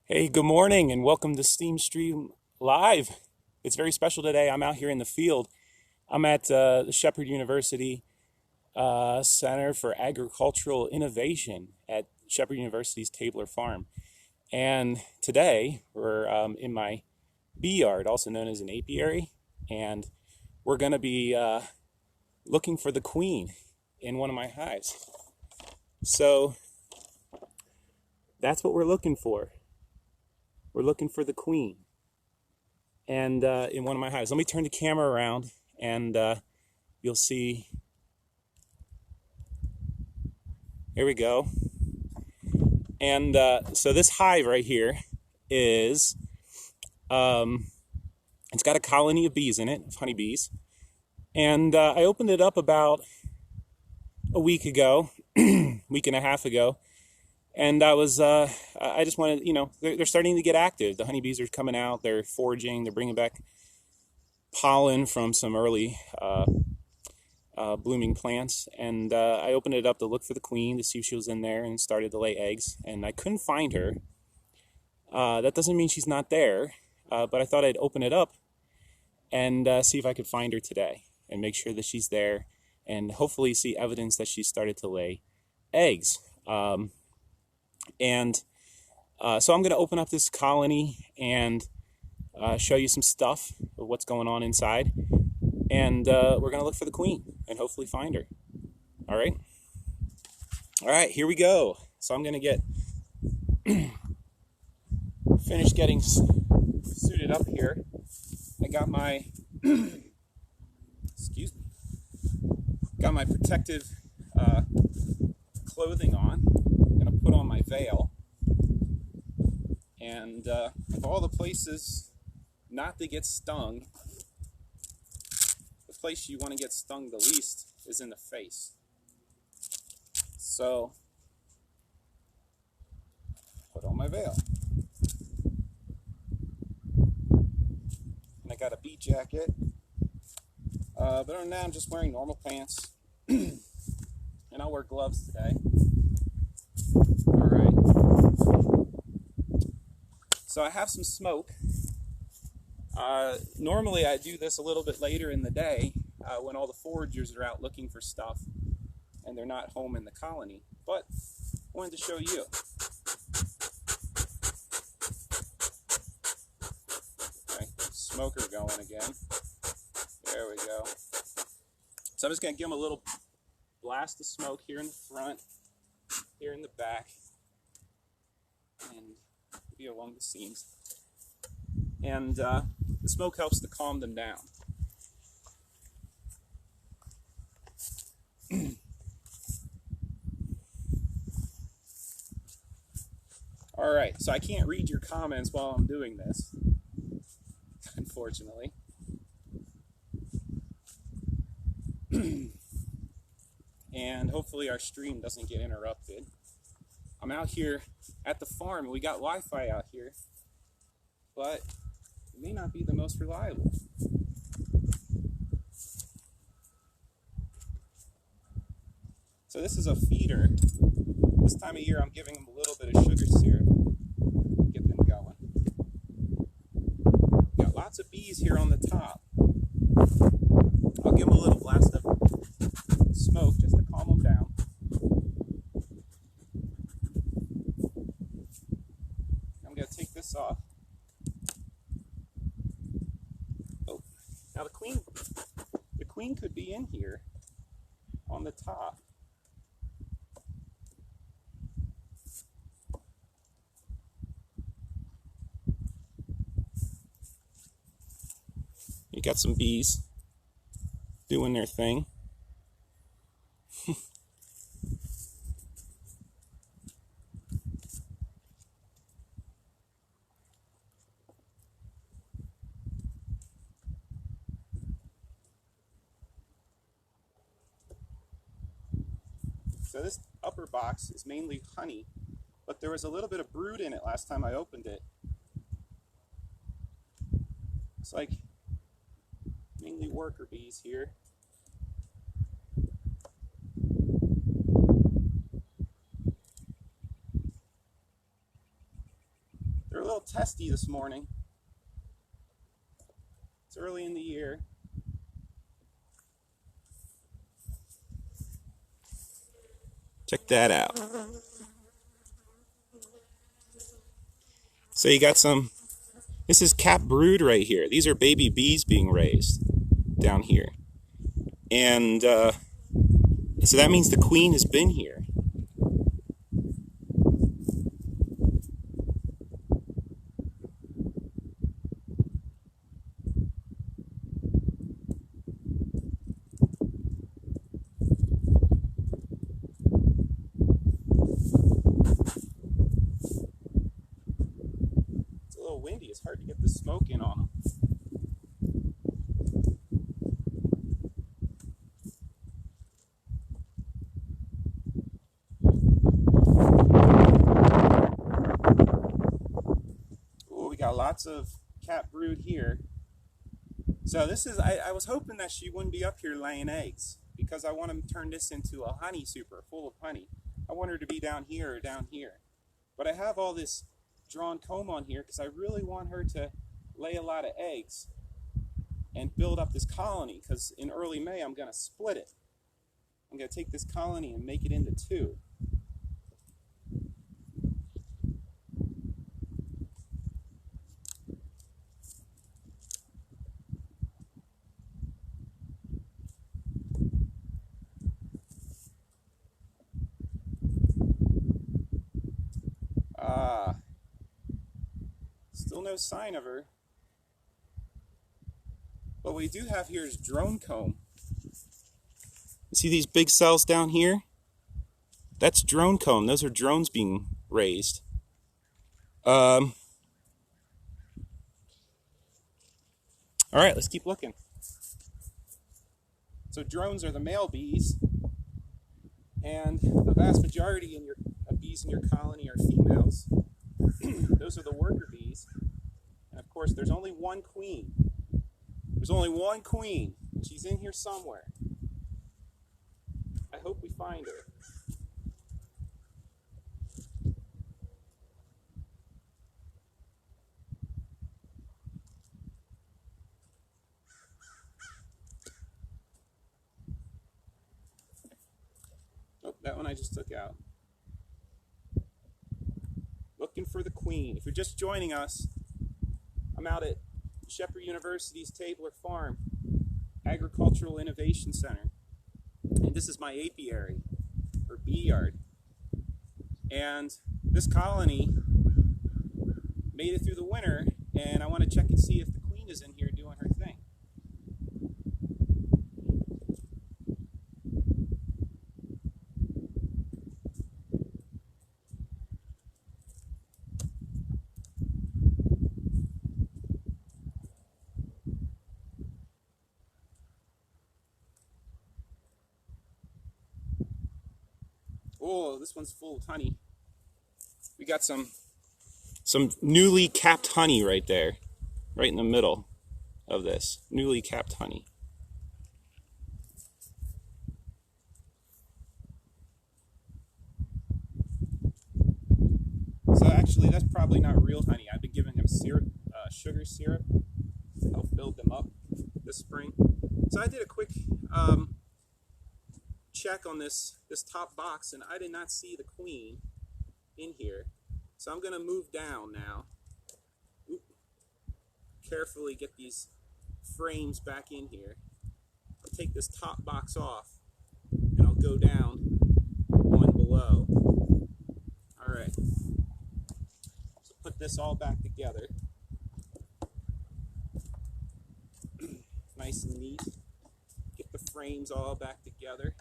Hey, good morning and welcome to Livestream Live. It's very special today. I'm out here in the field. I'm at the Shepherd University Center for Agricultural Innovation at Shepherd University's Tabler Farm. And today we're in my bee yard, also known as an apiary, and we're going to be looking for the queen in one of my hives. So that's what we're looking for. We're looking for the queen. And in one of my hives. Let me turn the camera around and you'll see. Here we go. And so this hive right here is, it's got a colony of bees in it, of honeybees. And I opened it up about a week ago, week and a half ago. And I just wanted, they're starting to get active. The honeybees are coming out, they're foraging, they're bringing back pollen from some early blooming plants. And I opened it up to look for the queen, to see if she was in there, and started to lay eggs. And I couldn't find her. That doesn't mean she's not there, but I thought I'd open it up and see if I could find her today and make sure that she's there and hopefully see evidence that she's started to lay eggs. So I'm going to open up this colony and show you some stuff of what's going on inside. And we're going to look for the queen and hopefully find her. All right? All right, here we go. So I'm going to get finished getting suited up here. I got my, excuse me, got my protective clothing on. I'm going to put on my veil. And of all the places not to get stung, the place you want to get stung the least is in the face. So, put on my veil. And I got a bee jacket. But other than that, I'm just wearing normal pants. And I'll wear gloves today. Alright. So I have some smoke. Normally I do this a little bit later in the day when all the foragers are out looking for stuff and they're not home in the colony. But I wanted to show you. Okay, smoker going again. There we go. So I'm just going to give them a little blast of smoke here in the front, here in the back, and maybe along the seams. And the smoke helps to calm them down. All right, so I can't read your comments while I'm doing this, unfortunately. And hopefully our stream doesn't get interrupted. I'm out here at the farm, and we got Wi-Fi out here, but it may not be the most reliable. So this is a feeder. This time of year I'm giving them a little bit of sugar syrup, get them going. Got lots of bees here on the top. I'll give them a little blast of smoke just to calm them down. I'm going to take this off. Oh, now the queen could be in here on the top. You got some bees doing their thing. So this upper box is mainly honey, but there was a little bit of brood in it last time I opened it. It's like mainly worker bees here. They're a little testy this morning. It's early in the year. Check that out. So you got some, this is capped brood right here. These are baby bees being raised down here. And so that means the queen has been here. It's a little windy. It's hard to get the smoke in on them. Lots of capped brood here. So this is, I was hoping that she wouldn't be up here laying eggs because I want to turn this into a honey super full of honey. I want her to be down here or down here. But I have all this drawn comb on here because I really want her to lay a lot of eggs and build up this colony, because in early May I'm going to split it. I'm going to take this colony and make it into two. Still no sign of her. What we do have here is drone comb. You see these big cells down here? That's drone comb. Those are drones being raised. All right, let's keep looking. So drones are the male bees, and the vast majority of bees in your colony are females. Those are the worker bees. And of course, there's only one queen. There's only one queen. She's in here somewhere. I hope we find her. Oh, that one I just took out. Looking for the queen. If you're just joining us, I'm out at Shepherd University's Tabler Farm Agricultural Innovation Center. And this is my apiary, or bee yard. And this colony made it through the winter, and I want to check and see if the queen is in here doing her thing. Oh, this one's full of honey. We got some newly capped honey right there, right in the middle of this. Newly capped honey. So actually, that's probably not real honey. I've been giving them syrup, sugar syrup to help build them up this spring. So I did a quick check on this top box, and I did not see the queen in here. So I'm going to move down now. Oop. Carefully get these frames back in here. I'll take this top box off, and I'll go down one below. All right. So put this all back together. Nice and neat. Get the frames all back together.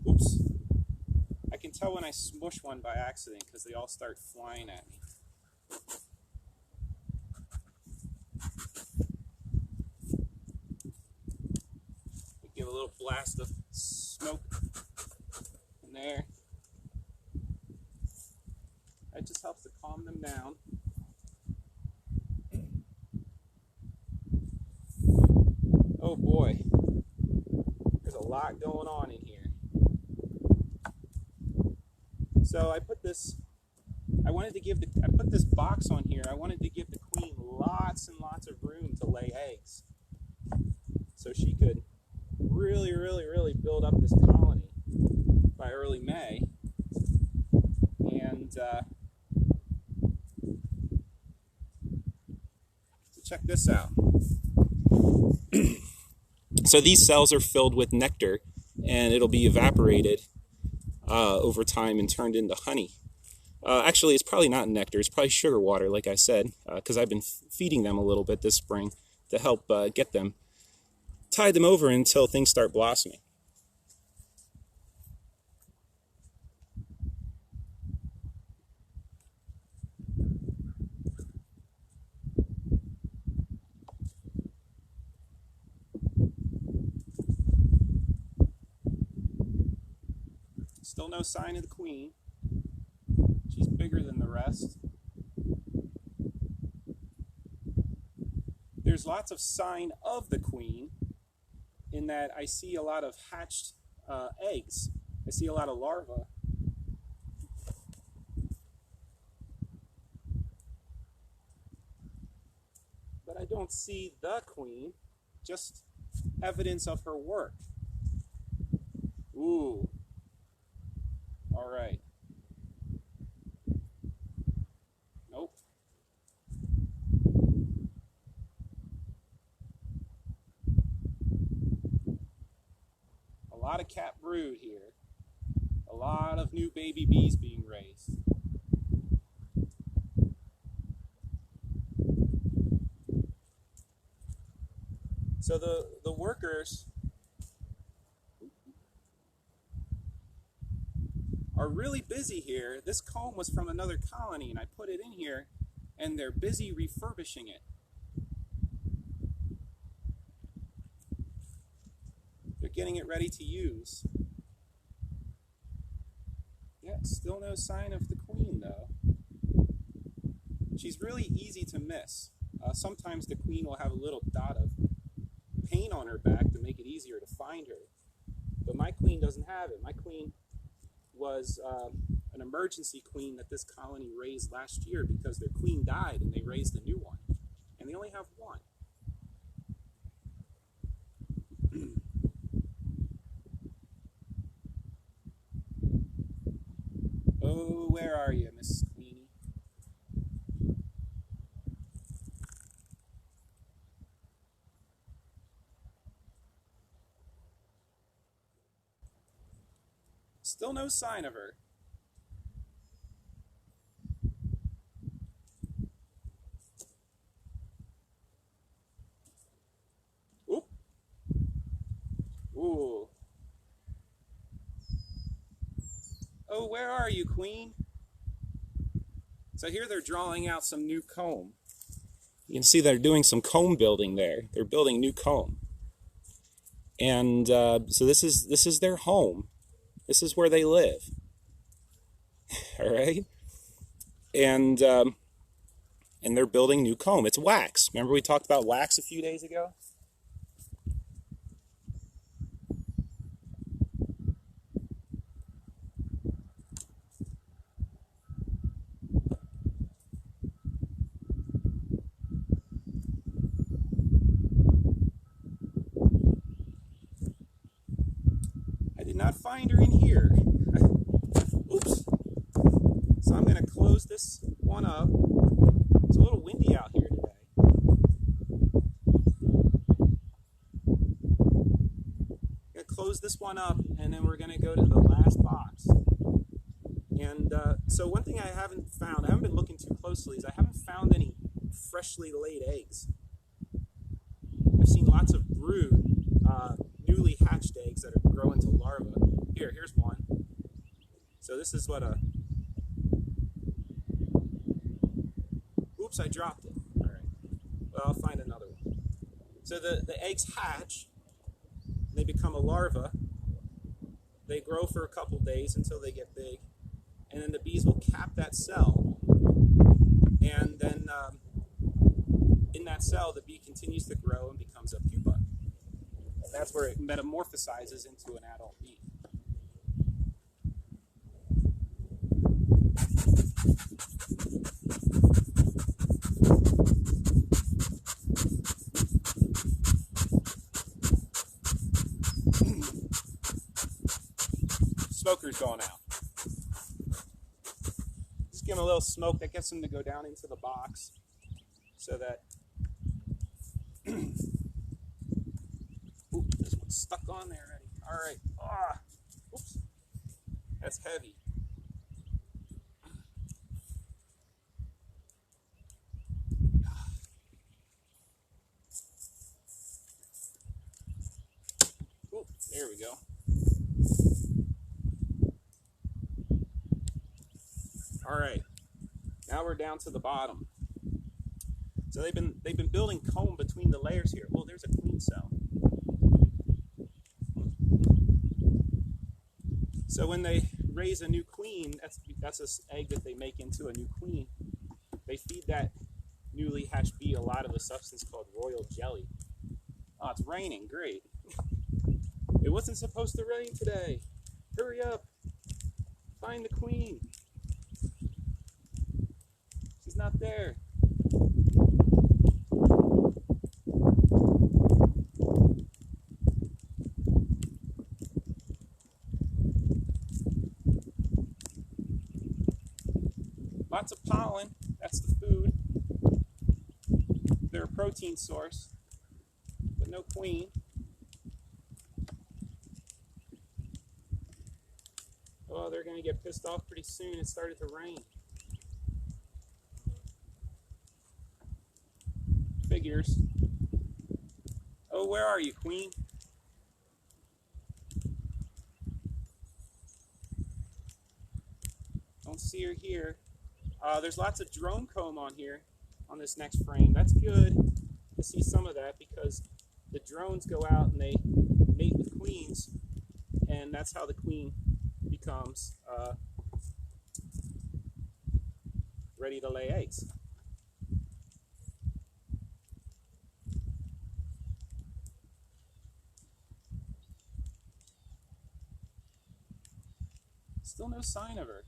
Oops. I can tell when I smush one by accident because they all start flying at me. Give a little blast of smoke in there. That just helps to calm them down. Oh boy, there's a lot going on in here. So I put this, I went I put this box on here. I wanted to give the queen lots and lots of room to lay eggs, so she could really build up this colony by early May. And so check this out. So these cells are filled with nectar, and it'll be evaporated over time and turned into honey. Actually, it's probably not nectar. It's probably sugar water, like I said, because I've been feeding them a little bit this spring to help get them, tide them over until things start blossoming. Still no sign of the queen. She's bigger than the rest. There's lots of sign of the queen in that I see a lot of hatched eggs. I see a lot of larvae. But I don't see the queen, just evidence of her work. Ooh. All right. Nope. A lot of cat brood here. A lot of new baby bees being raised. So the workers are really busy here. This comb was from another colony, and I put it in here, and they're busy refurbishing it. They're getting it ready to use. Yeah, still no sign of the queen, though. She's really easy to miss. Sometimes the queen will have a little dot of paint on her back to make it easier to find her. But my queen doesn't have it. My queen was an emergency queen that this colony raised last year because their queen died and they raised a new one. And they only have one. Oh, where are you, Mrs. Queenie? Still no sign of her. Oop. Ooh. Oh, where are you, Queen? So here they're drawing out some new comb. You can see they're doing some comb building there. They're building new comb. And so this is their home. This is where they live. All right? And they're building new comb. It's wax. Remember we talked about wax a few days ago? Not find her in here. Oops. So I'm going to close this one up. It's a little windy out here today. I'm going to close this one up, and then we're going to go to the last box. And so one thing I haven't been looking too closely, is I haven't found any freshly laid eggs. I've seen lots of brood, newly hatched eggs that are growing to larvae. Here's one. So this is what a... Oops, I dropped it. All right. Well, I'll find another one. So the eggs hatch. They become a larva. They grow for a couple days until they get big. And then the bees will cap that cell. And then in that cell, the bee continues to grow and becomes a pupa. And that's where it metamorphosizes into an adult bee. going out. Just give them a little smoke that gets them to go down into the box so that... Ooh, this one's stuck on there already. All right. Ah, oops. That's heavy. Ooh, there we go. All right. Now we're down to the bottom. So they've been building comb between the layers here. Oh, there's a queen cell. So when they raise a new queen, that's an egg that they make into a new queen. They feed that newly hatched bee a lot of a substance called royal jelly. Oh, it's raining. Great. It wasn't supposed to rain today. Hurry up. Find the queen. She's not there. Lots of pollen, that's the food. They're a protein source, but no queen. Oh, they're gonna get pissed off pretty soon. It started to rain. Figures. Oh, where are you, queen? Don't see her here. There's lots of drone comb on here, on this next frame. That's good to see some of that because the drones go out and they mate with queens, and that's how the queen becomes ready to lay eggs. Still no sign of her.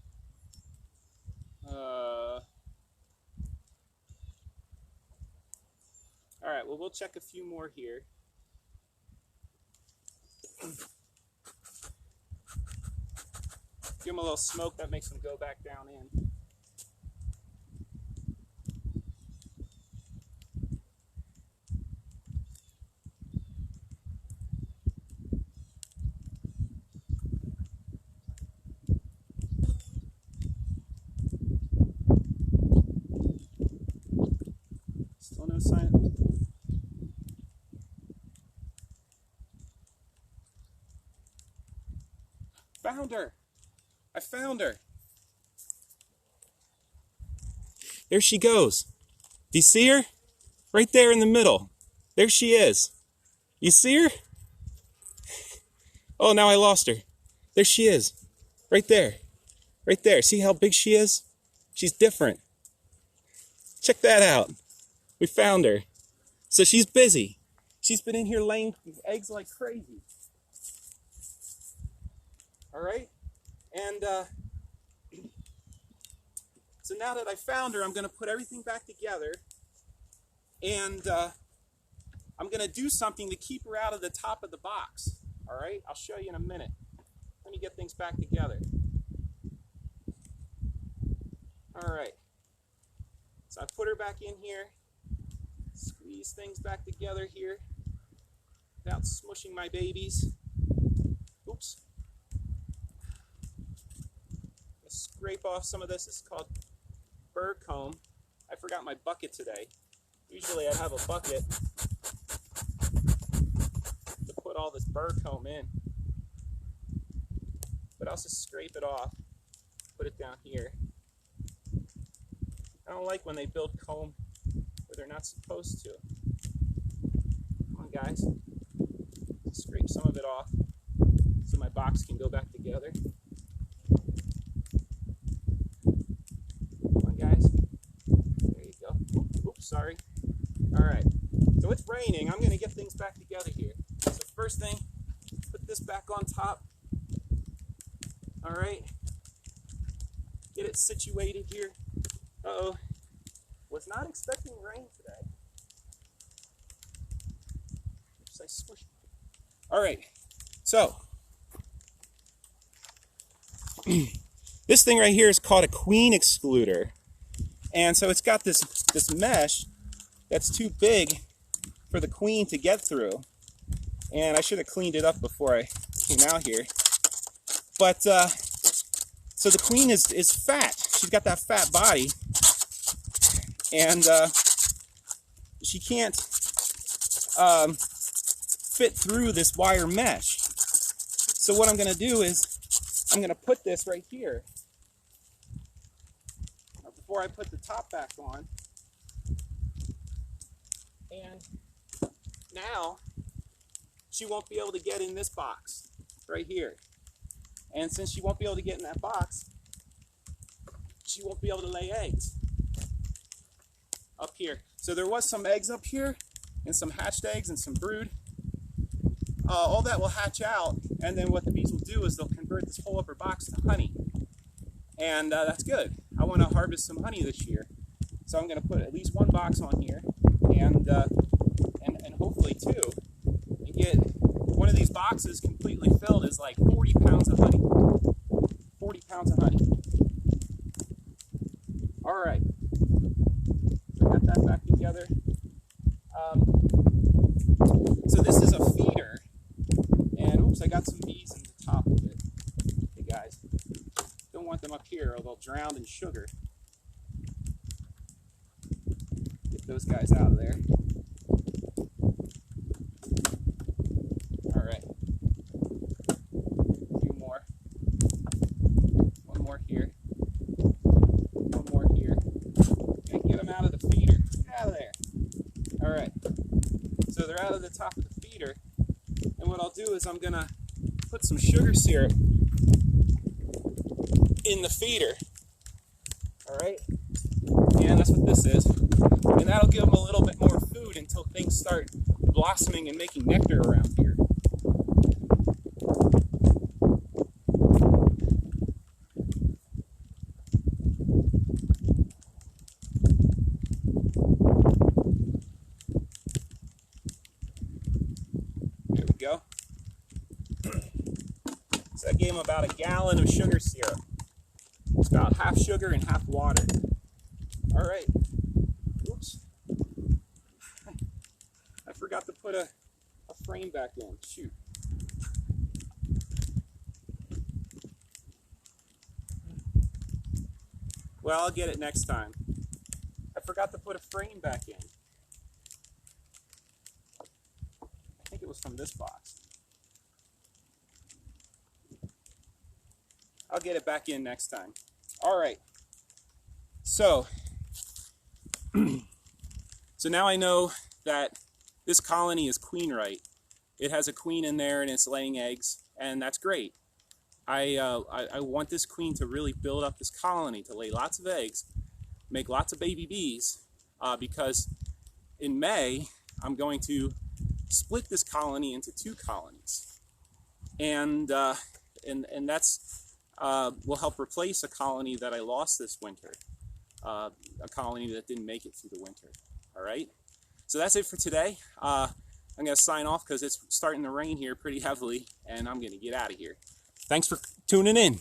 All right, well, we'll check a few more here. Give them a little smoke, that makes them go back down in. Still no sign. Found her! I found her! There she goes. Do you see her? Right there in the middle. There she is. You see her? Oh, now I lost her. There she is. Right there. Right there. See how big she is? She's different. Check that out. We found her. So she's busy. She's been in here laying eggs like crazy. All right? And so now that I found her, I'm going to put everything back together. And I'm going to do something to keep her out of the top of the box. All right? I'll show you in a minute. Let me get things back together. All right. So I put her back in here. Squeeze things back together here without smushing my babies. Oops. Scrape off some of this. This is called bird comb. I forgot my bucket today. Usually I have a bucket to put all this bird comb in. But I'll just scrape it off, put it down here. I don't like when they build comb where they're not supposed to. Come on, guys. Scrape some of it off so my box can go back together. Come on, guys. There you go. Oops, sorry. All right. So it's raining. I'm going to get things back together here. So first thing, put this back on top. All right. Get it situated here. Uh-oh. Was not expecting rain today. Oops, I squished it. All right. So This thing right here is called a queen excluder. And so it's got this mesh that's too big for the queen to get through. And I should have cleaned it up before I came out here. But, so the queen is fat. She's got that fat body. And she can't fit through this wire mesh. So what I'm going to do is I'm going to put this right here. Before I put the top back on. And now she won't be able to get in this box right here. And since she won't be able to get in that box, she won't be able to lay eggs up here. So there was some eggs up here and some hatched eggs and some brood. All that will hatch out, and then what the bees will do is they'll convert this whole upper box to honey. And that's good. I want to harvest some honey this year. So I'm going to put at least one box on here, and hopefully two, and get one of these boxes completely filled is like 40 pounds of honey. 40 pounds of honey. All right. So I got that back together. So this is a feeder, and oops, I got some bees in the top of it. Hey guys. Don't want them up here or they'll drown in sugar. Get those guys out of there. Alright. A few more. One more here. One more here. Okay, get them out of the feeder. Get out of there. Alright. So they're out of the top of the feeder. And what I'll do is I'm going to put some sugar syrup in the feeder. Alright? And that's what this is. And that'll give them a little bit more food until things start blossoming and making nectar around here. There we go. So that gave them about a gallon of sugar syrup. It's about half sugar and half water. All right. Oops. I forgot to put a frame back in. Shoot. Well, I'll get it next time. I forgot to put a frame back in. I think it was from this box. I'll get it back in next time. All right. So now I know that this colony is queen right. It has a queen in there and it's laying eggs, and that's great. I want this queen to really build up this colony, to lay lots of eggs, make lots of baby bees, because in May I'm going to split this colony into 2 colonies, and that's will help replace a colony that I lost this winter, a colony that didn't make it through the winter. All right, so that's it for today. I'm going to sign off because it's starting to rain here pretty heavily, and I'm going to get out of here. Thanks for tuning in.